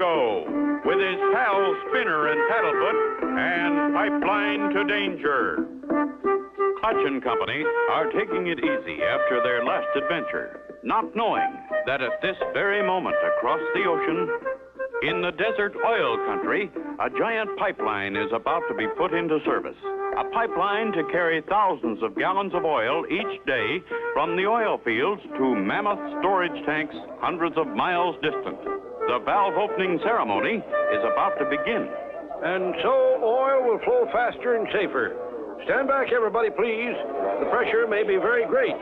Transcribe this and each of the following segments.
Cargo with his pals Spinner and Paddlefoot and Pipeline to Danger. Clutch and Company are taking it easy after their last adventure, not knowing that at this very moment across the ocean, in the desert oil country, a giant pipeline is about to be put into service. A pipeline to carry thousands of gallons of oil each day from the oil fields to mammoth storage tanks hundreds of miles distant. The valve opening ceremony is about to begin. And so oil will flow faster and safer. Stand back, everybody, please. The pressure may be very great.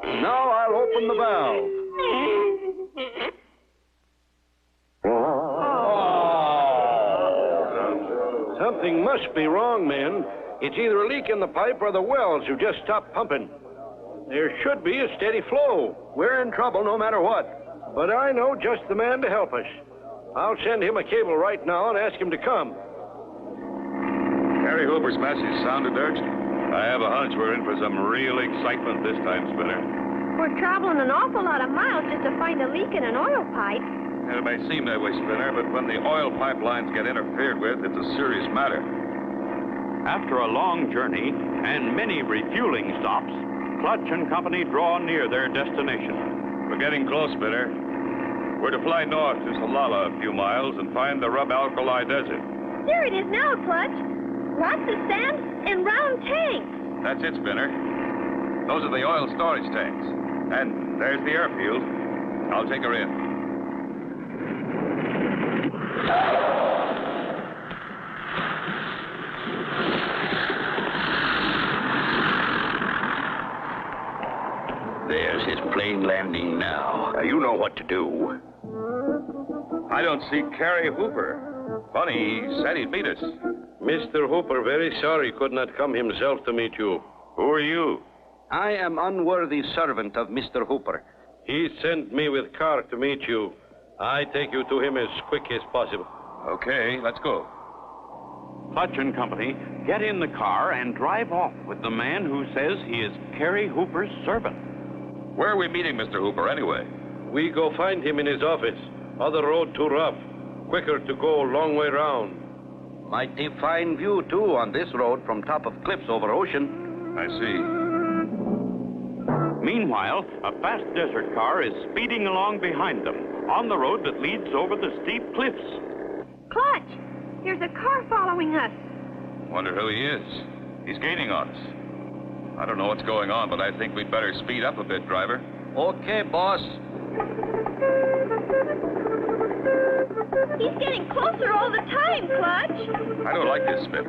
Now I'll open the valve. Oh. Something must be wrong, men. It's either a leak in the pipe or the wells have just stopped pumping. There should be a steady flow. We're in trouble no matter what. But I know just the man to help us. I'll send him a cable right now and ask him to come. Harry Hooper's message sounded urgent. I have a hunch we're in for some real excitement this time, Spinner. We're traveling an awful lot of miles just to find a leak in an oil pipe. It may seem that way, Spinner, but when the oil pipelines get interfered with, it's a serious matter. After a long journey and many refueling stops, Clutch and Company draw near their destination. We're getting close, Spinner. We're to fly north to Salala a few miles and find the Rub Alkali Desert. There it is now, Clutch. Lots of sand and round tanks. That's it, Spinner. Those are the oil storage tanks. And there's the airfield. I'll take her in. There's his plane landing now. You know what to do. I don't see Cary Hooper. Funny, he said he'd meet us. Mr. Hooper, very sorry could not come himself to meet you. Who are you? I am unworthy servant of Mr. Hooper. He sent me with car to meet you. I take you to him as quick as possible. Okay, let's go. Clutch and Company get in the car and drive off with the man who says he is Cary Hooper's servant. Where are we meeting Mr. Hooper, anyway? We go find him in his office. Other road too rough. Quicker to go long way round. Mighty fine view, too, on this road from top of cliffs over ocean. I see. Meanwhile, a fast desert car is speeding along behind them on the road that leads over the steep cliffs. Clutch, there's a car following us. Wonder who he is. He's gaining on us. I don't know what's going on, but I think we'd better speed up a bit, driver. Okay, boss. He's getting closer all the time, Clutch. I don't like this, Spin.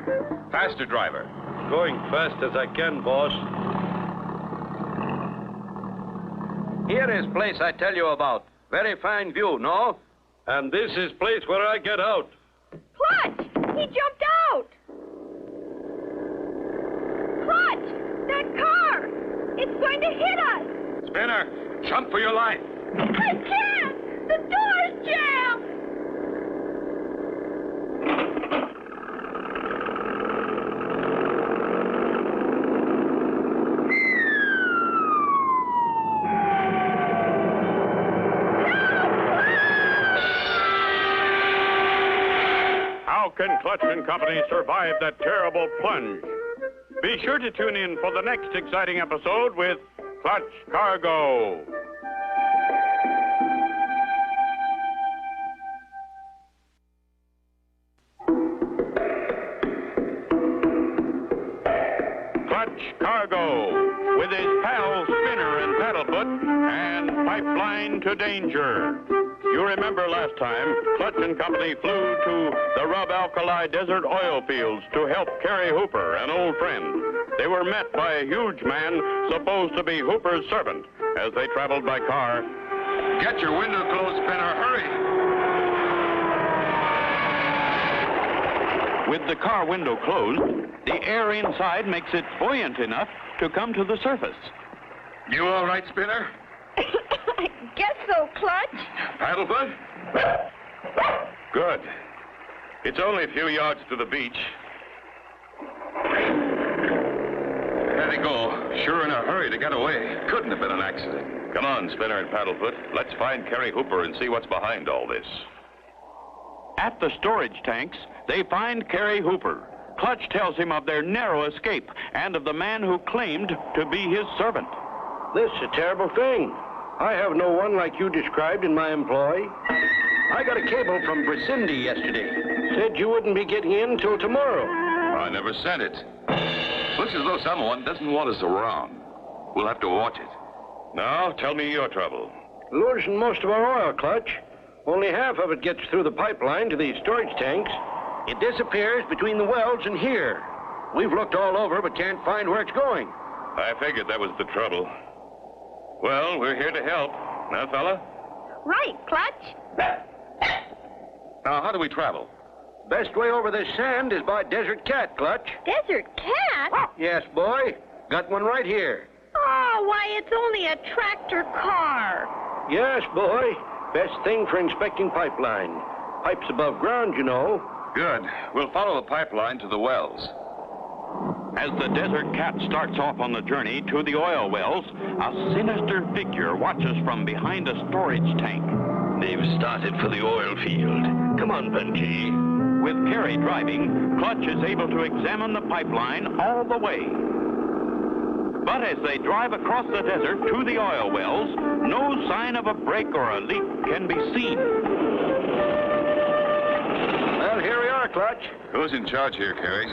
Faster, driver. Going fast as I can, boss. Here is place I tell you about. Very fine view, no? And this is place where I get out. Clutch! He jumped out! Clutch! That car! It's going to hit us! Spinner, jump for your life. I can't! The door's jammed! How can Clutch and Company survive that terrible plunge? Be sure to tune in for the next exciting episode with Clutch Cargo. Clutch Cargo with his pals Spinner and Paddlefoot and Pipeline to Danger. You remember last time, Clutch and Company flew to the Rub Alkali Desert oil fields to help Cary Hooper, an old friend. They were met by a huge man supposed to be Hooper's servant as they traveled by car. Get your window closed, Spinner. Hurry. With the car window closed, the air inside makes it buoyant enough to come to the surface. You all right, Spinner? I guess so, Clutch. Paddlefoot? Good. It's only a few yards to the beach. There they go. Sure in a hurry to get away. Couldn't have been an accident. Come on, Spinner and Paddlefoot. Let's find Cary Hooper and see what's behind all this. At the storage tanks, they find Carrie Hooper. Clutch tells him of their narrow escape and of the man who claimed to be his servant. This is a terrible thing. I have no one like you described in my employ. I got a cable from Brisindi yesterday. Said you wouldn't be getting in till tomorrow. I never sent it. Looks as though someone doesn't want us around. We'll have to watch it. Now, tell me your trouble. Losing most of our oil, Clutch. Only half of it gets through the pipeline to these storage tanks. It disappears between the wells and here. We've looked all over, but can't find where it's going. I figured that was the trouble. Well, we're here to help. Now, fella? Right, Clutch. Now, how do we travel? Best way over this sand is by Desert Cat, Clutch. Desert Cat? Yes, boy. Got one right here. Oh, why, it's only a tractor car. Yes, boy. Best thing for inspecting pipeline. Pipes above ground, you know. Good. We'll follow the pipeline to the wells. As the Desert Cat starts off on the journey to the oil wells, a sinister figure watches from behind a storage tank. They've started for the oil field. Come on, Punchy. With Carrie driving, Clutch is able to examine the pipeline all the way. But as they drive across the desert to the oil wells, no sign of a break or a leak can be seen. Well, here we are, Clutch. Who's in charge here, Carrie?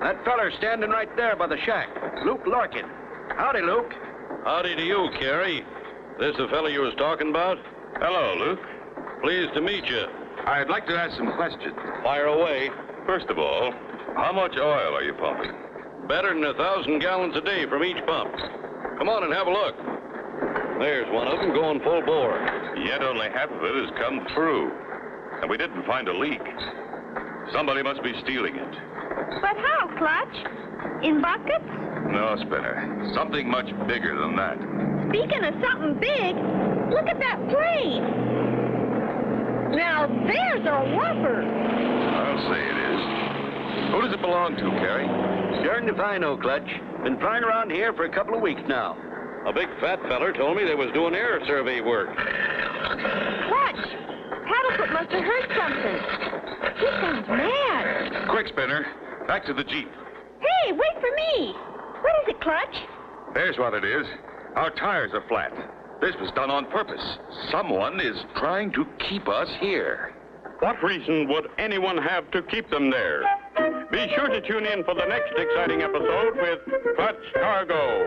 That feller's standing right there by the shack. Luke Larkin. Howdy, Luke. Howdy to you, Carrie. This the fellow you was talking about? Hello, Luke. Pleased to meet you. I'd like to ask some questions. Fire away. First of all, how much oil are you pumping? Better than 1,000 gallons a day from each pump. Come on and have a look. There's one of them going full bore. Yet only half of it has come through. And we didn't find a leak. Somebody must be stealing it. But how, Clutch? In buckets? No, Spinner. Something much bigger than that. Speaking of something big, look at that plane. Now, there's a whopper. I'll say it is. Who does it belong to, Carrie? Darned if I know, Clutch. Been flying around here for a couple of weeks now. A big fat feller told me they was doing air survey work. Clutch, Paddlefoot must have heard something. He sounds mad. Quick, Spinner. Back to the Jeep. Hey, wait for me. What is it, Clutch? There's what it is. Our tires are flat. This was done on purpose. Someone is trying to keep us here. What reason would anyone have to keep them there? Be sure to tune in for the next exciting episode with Clutch Cargo.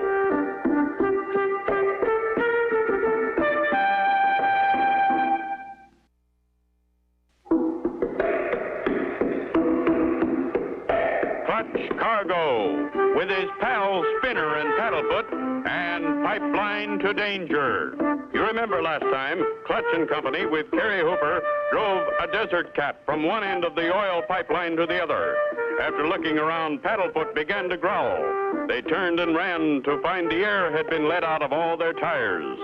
Clutch Cargo, with his pals Spinner and Paddlefoot, and Pipeline to Danger. You remember last time, Clutch and Company with Carrie Hooper drove a Desert Cat from one end of the oil pipeline to the other. After looking around, Paddlefoot began to growl. They turned and ran to find the air had been let out of all their tires.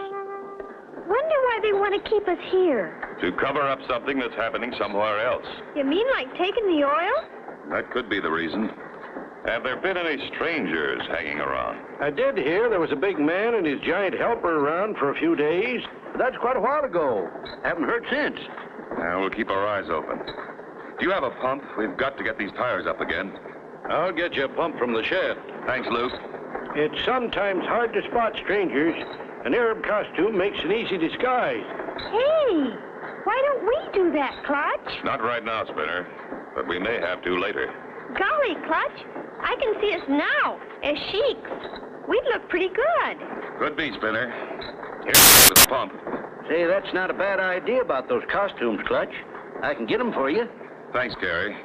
Wonder why they want to keep us here. To cover up something that's happening somewhere else. You mean like taking the oil? That could be the reason. Have there been any strangers hanging around? I did hear there was a big man and his giant helper around for a few days. That's quite a while ago. Haven't heard since. Now, we'll keep our eyes open. Do you have a pump? We've got to get these tires up again. I'll get you a pump from the shed. Thanks, Luke. It's sometimes hard to spot strangers. An Arab costume makes an easy disguise. Hey, why don't we do that, Clutch? Not right now, Spinner, but we may have to later. Golly, Clutch, I can see us now as sheiks. We'd look pretty good. Could be, Spinner. Here's with the pump. Say, that's not a bad idea about those costumes, Clutch. I can get them for you. Thanks, Gary.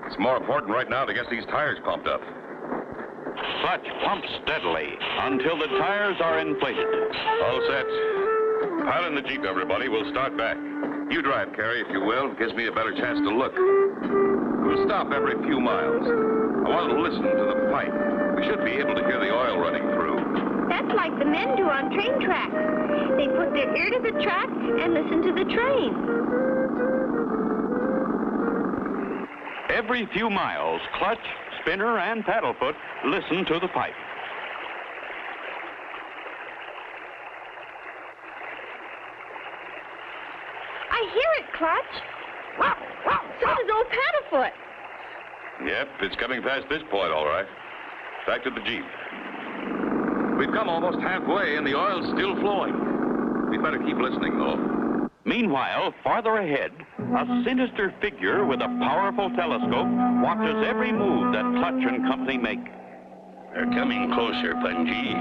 It's more important right now to get these tires pumped up. Clutch pumps steadily until the tires are inflated. All set. Pile in the Jeep, everybody. We'll start back. You drive, Carrie, if you will. It gives me a better chance to look. We'll stop every few miles. I want to listen to the pipe. We should be able to hear the oil running through. That's like the men do on train tracks. They put their ear to the track and listen to the train. Every few miles, Clutch, Spinner, and Paddlefoot listen to the pipe. I hear it, Clutch. So does old Paddlefoot. Yep, it's coming past this point, all right. Back to the Jeep. We've come almost halfway, and the oil's still flowing. We'd better keep listening, though. Meanwhile, farther ahead, a sinister figure with a powerful telescope watches every move that Clutch and company make. They're coming closer, Punji.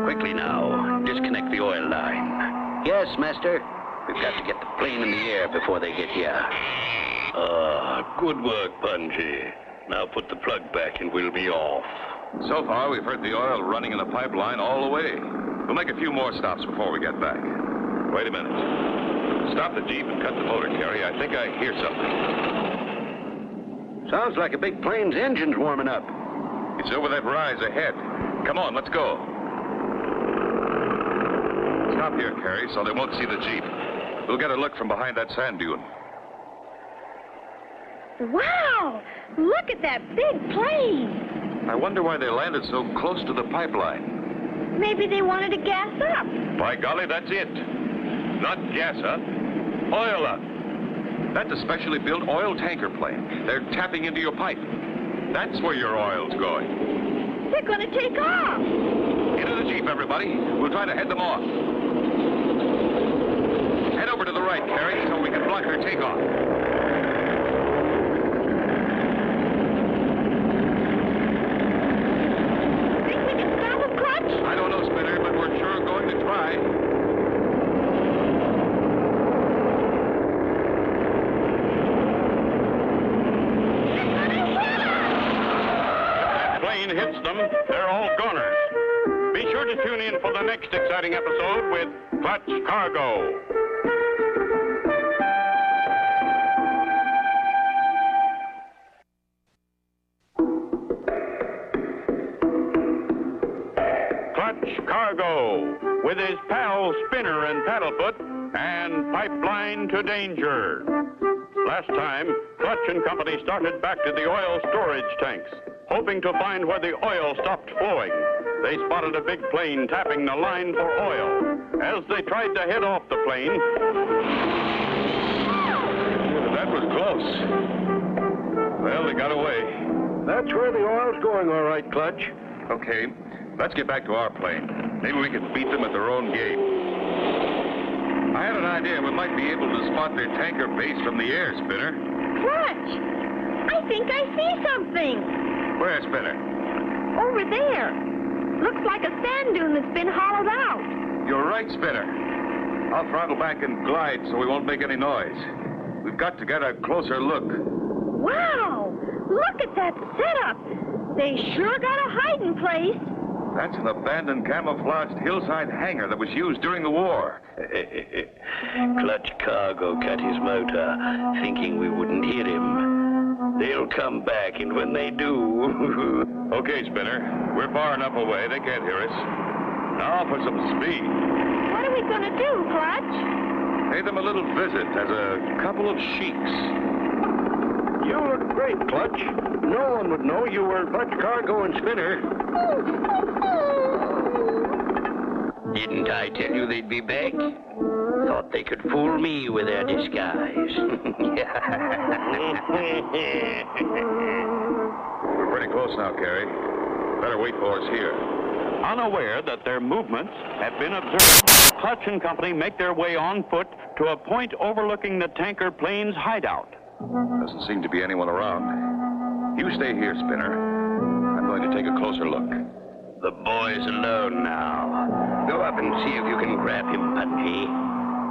Quickly now, disconnect the oil line. Yes, master. We've got to get the plane in the air before they get here. Good work, Punji. Now put the plug back and we'll be off. So far, we've heard the oil running in the pipeline all the way. We'll make a few more stops before we get back. Wait a minute. Stop the Jeep and cut the motor, Carrie. I think I hear something. Sounds like a big plane's engine's warming up. It's over that rise ahead. Come on, let's go. Stop here, Carrie, so they won't see the Jeep. We'll get a look from behind that sand dune. Wow! Look at that big plane. I wonder why they landed so close to the pipeline. Maybe they wanted to gas up. By golly, that's it. Not gas up, oil up. That's a specially built oil tanker plane. They're tapping into your pipe. That's where your oil's going. They're going to take off. Into the Jeep, everybody. We'll try to head them off. Head over to the right, Carrie, so we can block her takeoff. Think we can stop them, Clutch? I don't know, Spinner, but we're sure going to try. Hits them, they're all goners. Be sure to tune in for the next exciting episode with Clutch Cargo. Clutch Cargo, with his pals Spinner and Paddlefoot, and Pipeline to Danger. Last time, Clutch and company started back to the oil storage tanks, hoping to find where the oil stopped flowing. They spotted a big plane tapping the line for oil. As they tried to head off the plane... That was close. Well, they got away. That's where the oil's going, all right, Clutch. Okay, let's get back to our plane. Maybe we can beat them at their own game. I had an idea we might be able to spot their tanker base from the air, Spinner. Clutch! I think I see something. Where, Spinner? Over there. Looks like a sand dune that's been hollowed out. You're right, Spinner. I'll throttle back and glide so we won't make any noise. We've got to get a closer look. Wow! Look at that setup. They sure got a hiding place. That's an abandoned camouflaged hillside hangar that was used during the war. Clutch Cargo cut his motor, thinking we wouldn't hit him. They'll come back, and when they do... Okay, Spinner. We're far enough away, they can't hear us. Now for some speed. What are we going to do, Clutch? Pay them a little visit as a couple of sheiks. You look great, Clutch. No one would know you were Clutch Cargo and Spinner. Didn't I tell you they'd be back? Thought they could fool me with their disguise. We're pretty close now, Carrie. Better wait for us here. Unaware that their movements have been observed, Clutch and company make their way on foot to a point overlooking the tanker plane's hideout. Doesn't seem to be anyone around. You stay here, Spinner. I'm going to take a closer look. The boy's alone now. Go up and see if you can grab him, Punji.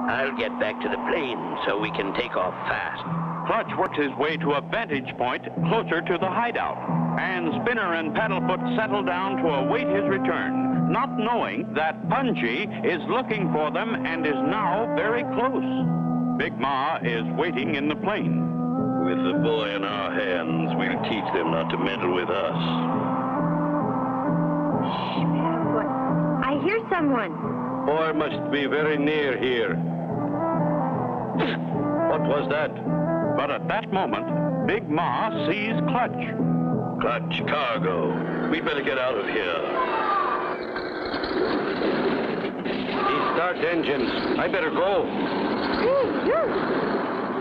I'll get back to the plane so we can take off fast. Clutch works his way to a vantage point closer to the hideout, and Spinner and Paddlefoot settle down to await his return, not knowing that Punji is looking for them and is now very close. Big Ma is waiting in the plane. With the boy in our hands, we'll teach them not to meddle with us. Shh, Paddlefoot. I hear someone. Boy must be very near here. What was that? But at that moment, Big Ma sees Clutch. Clutch Cargo. We'd better get out of here. He starts engines. I better go.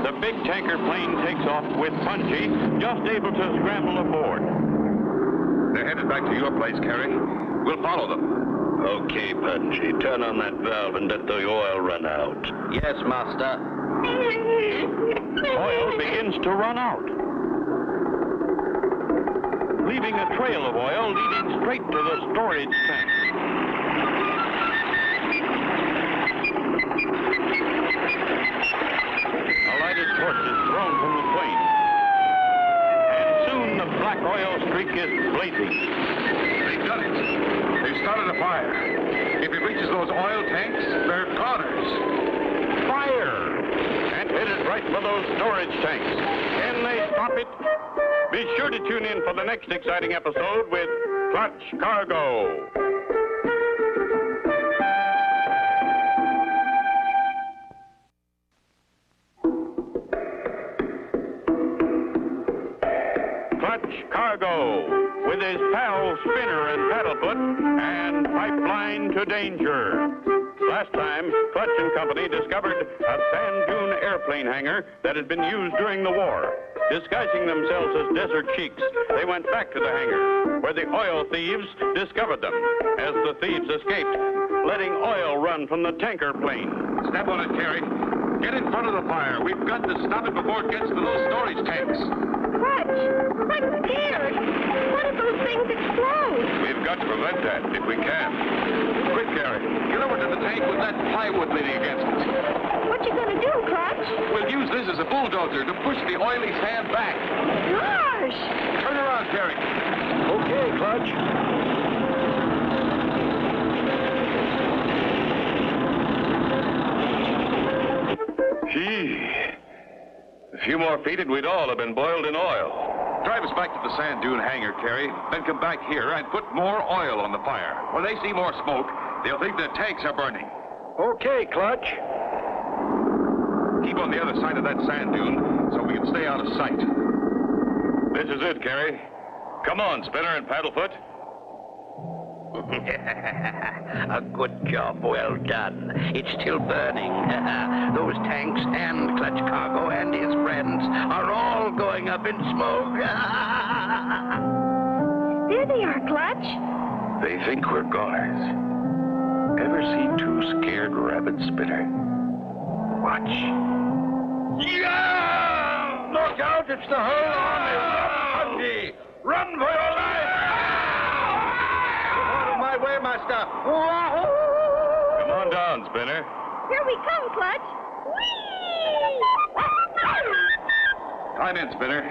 the big tanker plane takes off with Punchy just able to scramble aboard. They're headed back to your place, Carrie. We'll follow them. Okay, Punchy. Turn on that valve and let the oil run out. Yes, Master. Oil begins to run out, leaving a trail of oil leading straight to the storage tank. A lighted torch is thrown from the plane, and soon the black oil streak is blazing. They've done it. They've started a fire. If it reaches those oil tanks, they're goners. Fire! And headed right for those storage tanks. Can they stop it? Be sure to tune in for the next exciting episode with Clutch Cargo. Clutch Cargo, with his pals Spinner and Paddlefoot, and Pipeline to Danger. Last time, Clutch and Company discovered a sand dune airplane hangar that had been used during the war. Disguising themselves as desert sheiks, they went back to the hangar, where the oil thieves discovered them, as the thieves escaped, letting oil run from the tanker plane. Step on it, Carrie. Get in front of the fire. We've got to stop it before it gets to those storage tanks. Clutch, I'm scared. What if those things explode? We've got to prevent that if we can. Quick, Carrie. Get over to the tank with that plywood leaning against it. What you gonna do, Clutch? We'll use this as a bulldozer to push the oily sand back. Gosh! Turn around, Carrie. Okay, Clutch. Gee. A few more feet and we'd all have been boiled in oil. Drive us back to the sand dune hangar, Carrie. Then come back here and put more oil on the fire. When they see more smoke, they'll think the tanks are burning. Okay, Clutch. Keep on the other side of that sand dune so we can stay out of sight. This is it, Carrie. Come on, Spinner and Paddlefoot. A good job. Well done. It's still burning. Those tanks and Clutch Cargo and his friends are all going up in smoke. There they are, Clutch. They think we're goners. Ever see two scared rabbits, Spinner? Watch. Yeah! Look out, it's the whole army. Punchy! Run for your life! Out of my way, Master. Come on down, Spinner. Here we come, Clutch. Whee! Climb in, Spinner.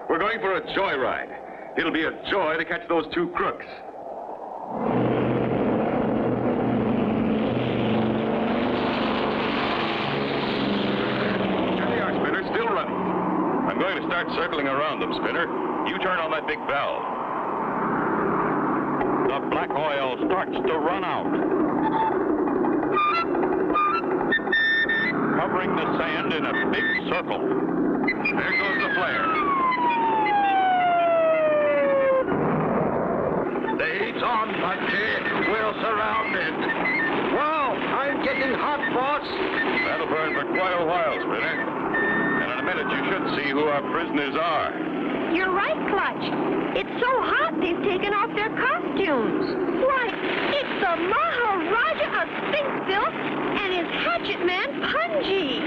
We're going for a joyride. It'll be a joy to catch those two crooks. There they are, Spinner, still running. I'm going to start circling around them, Spinner. You turn on that big valve. The black oil starts to run out, covering the sand in a big circle. There goes the flare. The heat's on, Punchy. We're surrounded. Wow, I'm getting hot, boss. That'll burn for quite a while, Spinner. And in a minute, you should see who our prisoners are. You're right, Clutch. It's so hot they've taken off their costumes. Why, it's the Maharaja of Sphinxville and his hatchet man, Punchy.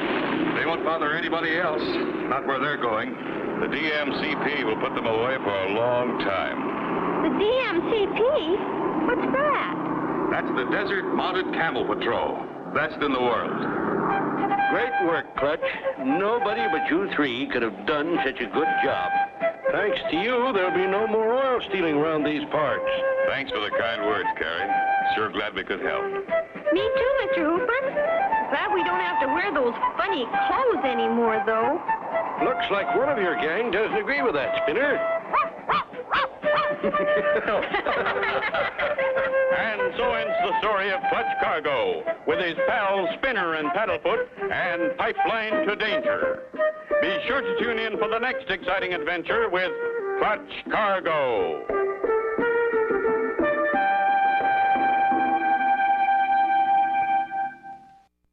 They won't bother anybody else. Not where they're going. The DMCP will put them away for a long time. The DMCP? What's that? That's the Desert Mounted Camel Patrol. Best in the world. Great work, Clutch. Nobody but you three could have done such a good job. Thanks to you, there'll be no more oil stealing around these parts. Thanks for the kind words, Carrie. Sure glad we could help. Me too, Mr. Hooper. Glad we don't have to wear those funny clothes anymore, though. Looks like one of your gang doesn't agree with that, Spinner. And so ends the story of Clutch Cargo, with his pals Spinner and Paddlefoot and Pipeline to Danger. Be sure to tune in for the next exciting adventure with Clutch Cargo.